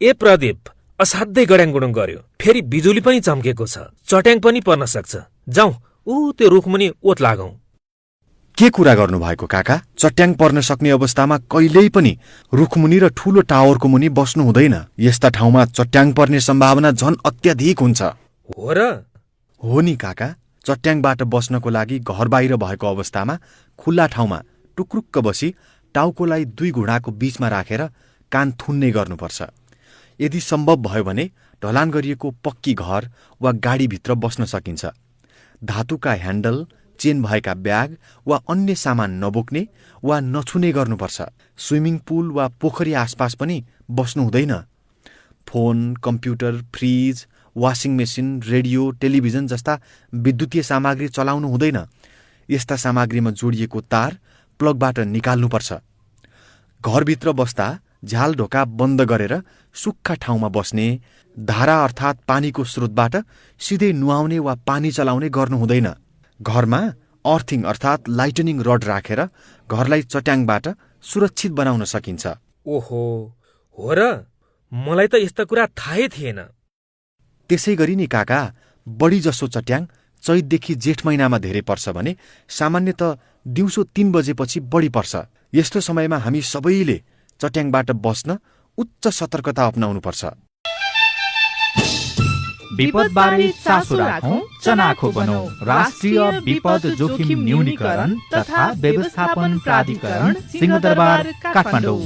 ए प्रदीप, असाध्यै गड्याङगुडुङ गर्यो। फेरि बिजुली पनि चम्केको छ, चट्याङ पनि पर्न सक्छ। जाउँ, त्यो रुखमुनि ओत लागौं। के कुरा गर्नुभएको काका? चट्याङ पर्न सक्ने अवस्थामा कहिल्यै पनि रुखमुनि र ठूलो टावरको मुनि बस्नु हुँदैन। यस्ता ठाउँमा चट्याङ पर्ने सम्भावना झन अत्याधिक हुन्छ। हो र? हो नि काका, चट्याङबाट बस्नको लागि घर बाहिर भएको अवस्थामा खुल्ला ठाउँमा टुक्रुक्क बसी टाउकोलाई 2 घुँडाको बीचमा राखेर कान थुन्ने गर्नुपर्छ। यदि सम्भव भयो भने ढलान गरिएको पक्की घर वा गाडीभित्र बस्न सकिन्छ। धातुका ह्यान्डल, चेन भएका ब्याग वा अन्य सामान नबोक्ने वा नछुने गर्नुपर्छ। स्विमिङ पुल वा पोखरी आसपास पनि बस्नु हुँदैन। Phone, computer, fridge, washing machine, radio, television जस्ता विद्युतीय सामग्री चलाउनु हुँदैन। यस्ता सामग्रीमा जोडिएको तार प्लगबाट निकाल्नुपर्छ। घरभित्र बस्दा झ्याल ढोका बन्द गरेर सुक्खा ठाउँमा बस्ने, धारा अर्थात् पानीको स्रोतबाट सिधै नुहाउने वा पानी चलाउने गर्नु हुँदैन। घरमा अर्थिङ अर्थात् लाइटनिङ रड राखेर घरलाई चट्याङबाट सुरक्षित बनाउन सकिन्छ। ओहो, हो र? मलाई त यस्ता कुरा थाहै थिएन। त्यसै गरी नि काका, बढी जसो चट्याङ चैतदेखि जेठ महिनामा धेरै पर्छ भने सामान्यत दिउँसो 3 बजेपछि बढी पर्छ। यस्तो समयमा हामी सबैले चट्याङबाट बस्न उच्च सतर्कता अपनाउनुपर्छ। विपदबारे चासो राखौं, चनाखो बनौं। राष्ट्रिय विपद जोखिम न्यूनीकरण तथा व्यवस्थापन प्राधिकरण, सिंहदरबार, काठमाडौँ।